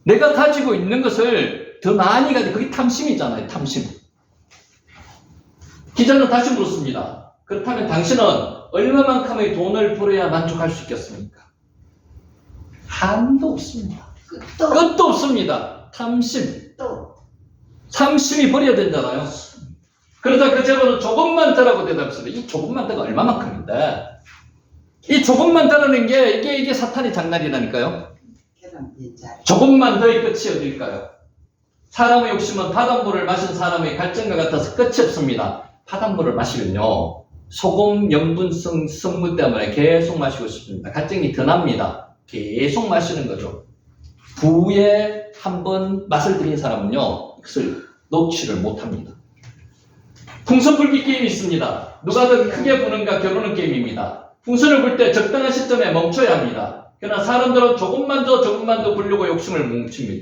내가 가지고 있는 것을 더 많이 가지고 그게 탐심이잖아요. 탐심. 기자는 다시 물었습니다. 그렇다면 당신은 얼마만큼의 돈을 벌어야 만족할 수 있겠습니까? 한도 없습니다. 끝도 없습니다. 탐심. 탐심이 버려야 된잖아요. 그러다 그 재벌은 조금만 더라고 대답했습니다. 이 조금만 더가 얼마만큼인데? 이 조금만 더라는 게 이게 사탄의 장난이라니까요. 조금만 더의 끝이 어딜까요? 사람의 욕심은 바닷물을 마신 사람의 갈증과 같아서 끝이 없습니다. 바닷물을 마시면요 소금 염분성 성분 때문에 계속 마시고 싶습니다. 갈증이 더 납니다. 계속 마시는 거죠. 부에 한번 맛을 들인 사람은요 이것을 놓지를 못합니다. 풍선불기 게임이 있습니다. 누가 더 크게 부는가 겨루는 게임입니다. 풍선을 불 때 적당한 시점에 멈춰야 합니다. 그러나 사람들은 조금만 더 불려고 욕심을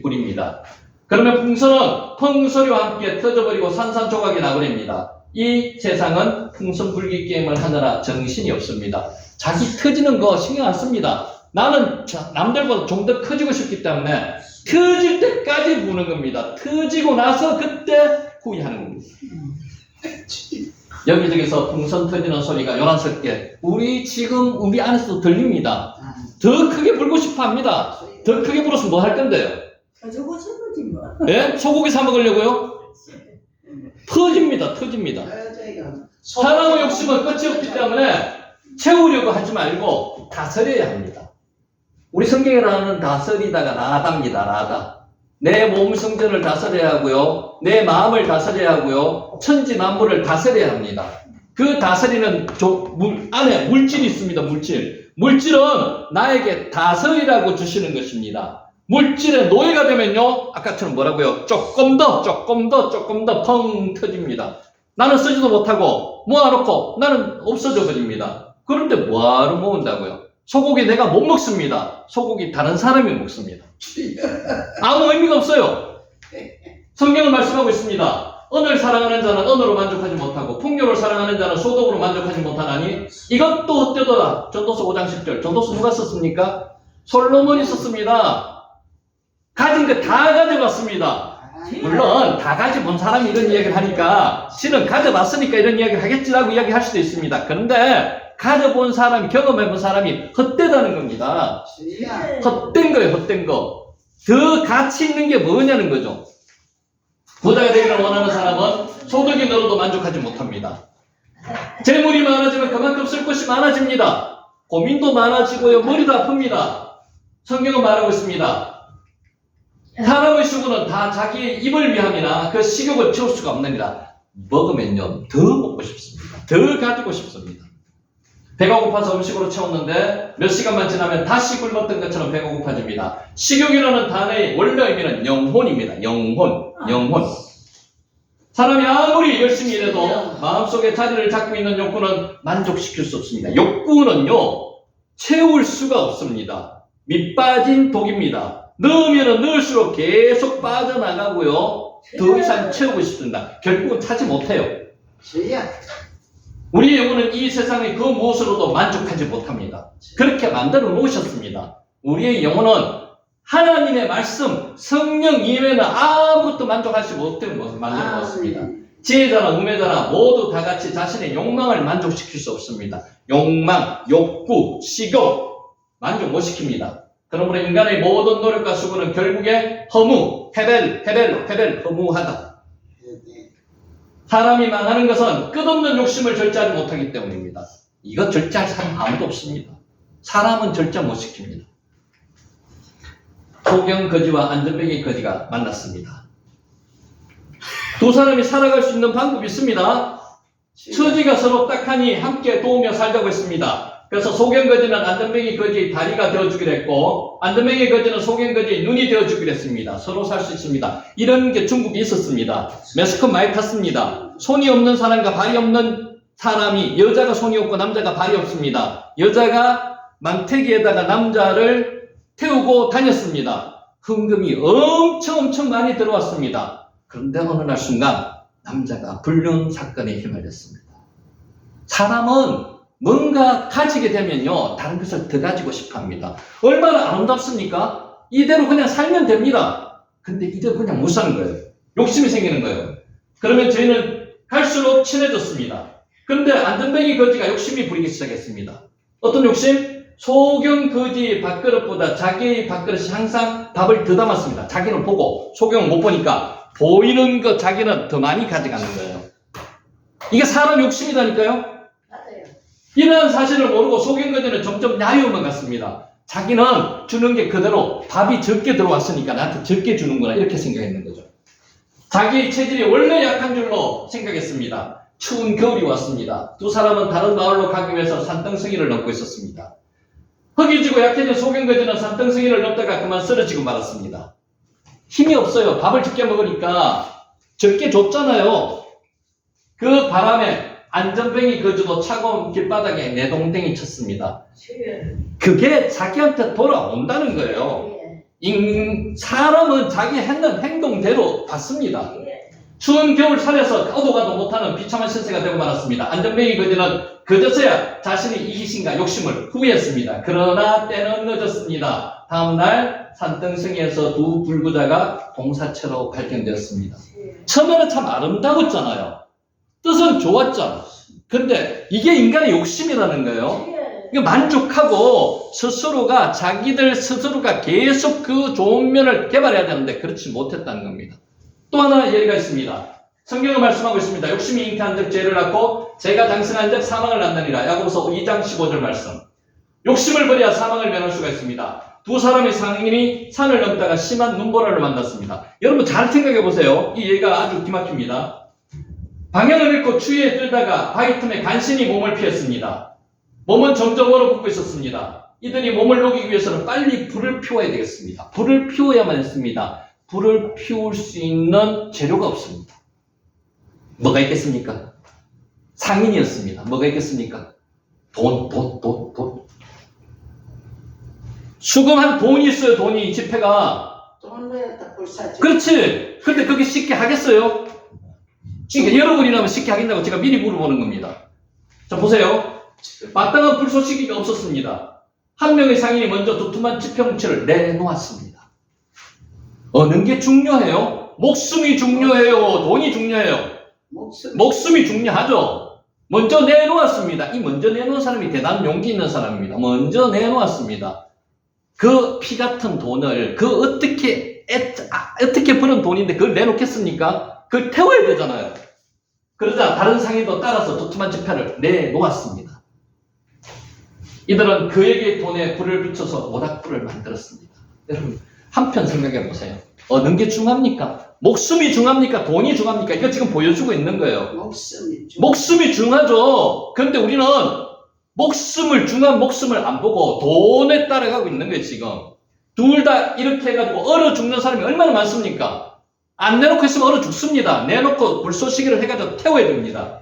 부립니다. 그러면 풍선은 펑 소리와 함께 터져버리고 산산조각이 나버립니다. 이 세상은 풍선 불기 게임을 하느라 정신이 없습니다. 자기 터지는 거 신경 안 씁니다. 나는 남들보다 좀 더 커지고 싶기 때문에 터질 때까지 부는 겁니다. 터지고 나서 그때 후회하는 겁니다. 여기저기서 풍선 터지는 소리가 요란스럽게 우리 안에서도 들립니다. 더 크게 불고 싶어 합니다. 더 크게 불어서 뭐 할 건데요? 예? 소고기 사 먹으려고요? 터집니다. 사람의 욕심은 끝이 없기 때문에 채우려고 하지 말고 다스려야 합니다. 우리 성경에 나오는 다스리다가 나다입니다. 나다. 내 몸 성전을 다스려야 하고요. 내 마음을 다스려야 하고요. 천지 만물을 다스려야 합니다. 그 다스리는 안에 물질이 있습니다. 물질은 나에게 다스리라고 주시는 것입니다. 물질의 노예가 되면요 아까처럼 뭐라고요? 조금 더 펑 터집니다. 나는 쓰지도 못하고 모아놓고 나는 없어져 버립니다. 그런데 뭐하러 모은다고요? 소고기 내가 못 먹습니다. 소고기 다른 사람이 먹습니다. 아무 의미가 없어요. 성경은 말씀하고 있습니다. 언을 사랑하는 자는 언으로 만족하지 못하고 풍요를 사랑하는 자는 소득으로 만족하지 못하나니 이것도 어때더라. 전도서 5장 10절. 전도서 누가 썼습니까? 솔로몬이 썼습니다. 가진 거 다 가져갔습니다. 물론 다 가져본 사람이 이런 이야기를 하니까 실은 가져봤으니까 이런 이야기를 하겠지라고 이야기할 수도 있습니다. 그런데 가져본 사람이, 경험해본 사람이 헛되다는 겁니다. 주여. 헛된 거예요, 헛된 거. 더 가치 있는 게 뭐냐는 거죠. 부자가 되기를 원하는 사람은 소득이 늘어도 만족하지 못합니다. 재물이 많아지면 그만큼 쓸 것이 많아집니다. 고민도 많아지고요, 머리도 아픕니다. 성경은 말하고 있습니다. 사람의 수고는 다 자기의 입을 위함이나 그 식욕을 채울 수가 없느니라. 먹으면요, 더 먹고 싶습니다. 더 가지고 싶습니다. 배가 고파서 음식으로 채웠는데 몇 시간만 지나면 다시 굶었던 것처럼 배가 고파집니다. 식욕이라는 단어의 원래 의미는 영혼입니다. 영혼. 사람이 아무리 열심히 일해도 마음속에 자리를 잡고 있는 욕구는 만족시킬 수 없습니다. 욕구는요, 채울 수가 없습니다. 밑빠진 독입니다. 넣으면 넣을수록 계속 빠져나가고요, 더 이상 채우고 싶습니다. 결국은 차지 못해요. 주여. 우리의 영혼은 이 세상의 그 무엇으로도 만족하지 못합니다. 그렇게 만들어 놓으셨습니다. 우리의 영혼은 하나님의 말씀, 성령 이외에는 아무것도 만족하지 못하는 것을 만들어 놓았습니다. 지혜자나 우매자나 모두 다 같이 자신의 욕망을 만족시킬 수 없습니다. 욕망, 욕구, 식욕 만족 못 시킵니다. 그러므로 인간의 모든 노력과 수고는 결국에 허무, 헤벨, 허무하다. 사람이 망하는 것은 끝없는 욕심을 절제하지 못하기 때문입니다. 이거 절제할 사람 아무도 없습니다. 사람은 절제 못 시킵니다. 소경 거지와 안전뱅이 거지가 만났습니다. 두 사람이 살아갈 수 있는 방법이 있습니다. 처지가 서로 딱하니 함께 도우며 살자고 했습니다. 그래서 소경 거지는 안전뱅이 거지의 다리가 되어주기로 했고, 안전뱅이 거지는 소경 거지의 눈이 되어주기로 했습니다. 서로 살 수 있습니다. 이런 게 중국에 있었습니다. 매스컴 많이 탔습니다. 손이 없는 사람과 발이 없는 사람이, 여자가 손이 없고 남자가 발이 없습니다. 여자가 망태기에다가 남자를 태우고 다녔습니다. 헌금이 엄청 많이 들어왔습니다. 그런데 어느 날 순간 남자가 불륜 사건에 휘말렸습니다. 사람은 뭔가 가지게 되면요, 다른 것을 더 가지고 싶어 합니다. 얼마나 아름답습니까? 이대로 그냥 살면 됩니다. 근데 이대로 그냥 못 사는 거예요. 욕심이 생기는 거예요. 그러면 저희는 갈수록 친해졌습니다. 그런데 안전뱅이 거지가 욕심이 부리기 시작했습니다. 어떤 욕심? 소경 거지의 밥그릇보다 자기의 밥그릇이 항상 밥을 더 담았습니다. 자기는 보고 소경은 못 보니까 보이는 것 자기는 더 많이 가져가는 거예요. 이게 사람 욕심이라니까요. 이런 사실을 모르고 소경 거지는 점점 야유만 갔습니다. 자기는 주는 게 그대로 밥이 적게 들어왔으니까 나한테 적게 주는구나, 이렇게 생각했는 거죠. 자기의 체질이 원래 약한 줄로 생각했습니다. 추운 겨울이 왔습니다. 두 사람은 다른 마을로 가기 위해서 산등성이를 넘고 있었습니다. 허기지고 약해진 소경 거지는 산등성이를 넘다가 그만 쓰러지고 말았습니다. 힘이 없어요. 밥을 적게 먹으니까 적게 줬잖아요. 그 바람에 안전뱅이 거지도 차가운 길바닥에 내동댕이 쳤습니다. 그게 자기한테 돌아온다는 거예요. 사람은 자기 했는 행동대로 받습니다. 추운 겨울 살에서 가도 가도 못하는 비참한 신세가 되고 말았습니다. 안전뱅이 거지는 그저서야 자신이 이기심과 욕심을 후회했습니다. 그러나 때는 늦었습니다. 다음날 산등성이에서 두 불구자가 동사체로 발견되었습니다. 처음에는 참 아름다웠잖아요. 뜻은 좋았죠. 근데 이게 인간의 욕심이라는 거예요. 만족하고 스스로가, 자기들 스스로가 계속 그 좋은 면을 개발해야 되는데 그렇지 못했다는 겁니다. 또 하나 예가 있습니다. 성경은 말씀하고 있습니다. 욕심이 잉태한 적 죄를 낳고 죄가 장성한 적 사망을 낳느니라. 야고보서 2장 15절 말씀. 욕심을 버려야 사망을 면할 수가 있습니다. 두 사람의 상인이 산을 넘다가 심한 눈보라를 만났습니다. 여러분 잘 생각해 보세요. 이 예가 아주 기막힙니다. 방향을 잃고 추위에 떨다가 바위 틈에 간신히 몸을 피했습니다. 몸은 점점 얼어붙고 있었습니다. 이들이 몸을 녹이기 위해서는 빨리 불을 피워야 되겠습니다. 불을 피워야만 했습니다. 불을 피울 수 있는 재료가 없습니다. 뭐가 있겠습니까? 상인이었습니다. 뭐가 있겠습니까? 돈. 수금한 돈이 있어요. 돈이, 지폐가. 돈을 다 불사지. 그렇지. 근데 그게 쉽게 하겠어요? 그러니까 여러분이라면 쉽게 하겠다고 제가 미리 물어보는 겁니다. 자, 보세요. 마땅한 불쏘시개가 없었습니다. 한 명의 상인이 먼저 두툼한 지폐뭉치를 내놓았습니다. 어느 게 중요해요? 목숨이 중요해요? 돈이 중요해요? 목숨. 목숨이 중요하죠. 먼저 내놓았습니다. 이 먼저 내놓은 사람이 대단한 용기 있는 사람입니다. 먼저 내놓았습니다. 그 피 같은 돈을 어떻게 버는 돈인데 그걸 내놓겠습니까? 그걸 태워야 되잖아요. 그러자 다른 상인도 따라서 두툼한 지폐를 내놓았습니다. 이들은 그에게 돈에 불을 붙여서 모닥불을 만들었습니다. 여러분 한편 생각해 보세요. 어느 게 중요합니까? 목숨이 중요합니까? 돈이 중요합니까? 이거 지금 보여주고 있는 거예요. 목숨이 중요하죠. 그런데 우리는 중요한 목숨을 안 보고 돈에 따라가고 있는 거예요, 지금. 둘 다 이렇게 해가지고 얼어 죽는 사람이 얼마나 많습니까? 안 내놓고 있으면 얼어 죽습니다. 내놓고 불쏘시개를 해가지고 태워야 됩니다.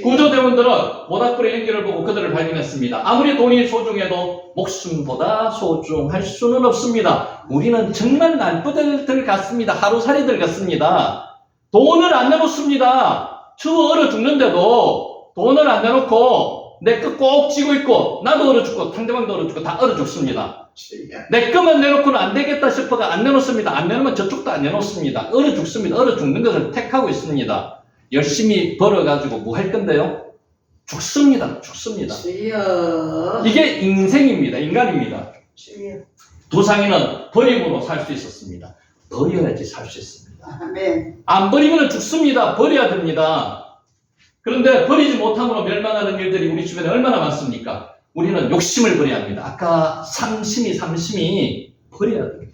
구조대원들은 모닥불의 연기를 보고 그들을 발견했습니다. 아무리 돈이 소중해도 목숨보다 소중할 수는 없습니다. 우리는 정말 날부들 같습니다. 하루살이들 같습니다. 돈을 안 내놓습니다. 추워 얼어 죽는데도 돈을 안 내놓고 내 거 꼭 쥐고 있고 나도 얼어 죽고 상대방도 얼어 죽고 다 얼어 죽습니다. 내 거만 내놓고는 안 되겠다 싶어가 안 내놓습니다. 안 내놓으면 저쪽도 안 내놓습니다. 얼어 죽습니다. 얼어 죽는 것을 택하고 있습니다. 열심히 벌어가지고 뭐 할 건데요? 죽습니다. 이게 인생입니다. 인간입니다. 두 상인은 버림으로 살 수 있었습니다. 버려야지 살 수 있습니다. 안 버리면 죽습니다. 버려야 됩니다. 그런데 버리지 못함으로 멸망하는 일들이 우리 주변에 얼마나 많습니까? 우리는 욕심을 버려야 합니다. 아까 삼심이 버려야 됩니다.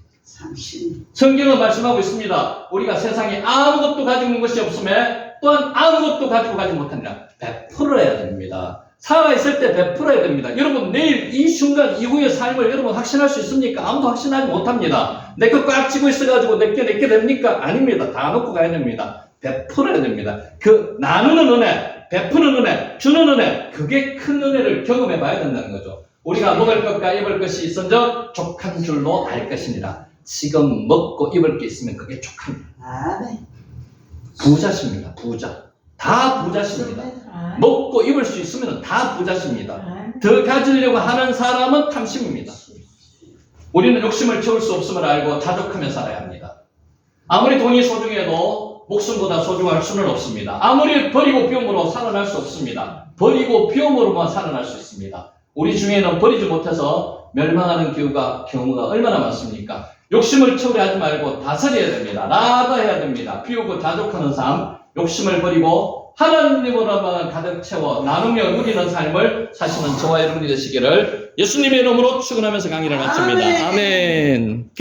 성경은 말씀하고 있습니다. 우리가 세상에 아무것도 가지고 있는 것이 없음에 또한 아무것도 가지고 가지 못한다. 베풀어야 됩니다. 살아있을 때 베풀어야 됩니다. 여러분 내일 이 순간 이후의 삶을 여러분 확신할 수 있습니까? 아무도 확신하지 못합니다. 내 거 꽉 쥐고 있어가지고 내게 됩니까? 아닙니다. 다 놓고 가야 됩니다. 베풀어야 됩니다. 그 나누는 은혜, 베푸는 은혜, 주는 은혜, 그게 큰 은혜를 경험해 봐야 된다는 거죠. 우리가 먹을 것과 입을 것이 있은저 족한 줄로 알 것이니라. 지금 먹고 입을 게 있으면 그게 족합니다. 부자십니다. 부자. 다 부자십니다. 먹고 입을 수 있으면 다 부자십니다. 더 가지려고 하는 사람은 탐심입니다. 우리는 욕심을 채울 수 없음을 알고 자족하며 살아야 합니다. 아무리 돈이 소중해도 목숨보다 소중할 수는 없습니다. 아무리 버리고 비움으로 살아날 수 없습니다. 버리고 비움으로만 살아날 수 있습니다. 우리 중에는 버리지 못해서 멸망하는 경우가 얼마나 많습니까? 욕심을 채우려 하지 말고 다스려야 됩니다. 나아가야 됩니다. 비우고 자족하는 삶, 욕심을 버리고 하나님으로만 가득 채워 나누며 누리는 삶을 사시는 저와 여러분이 되시기를 예수님의 이름으로 축원하면서 강의를 마칩니다. 아멘.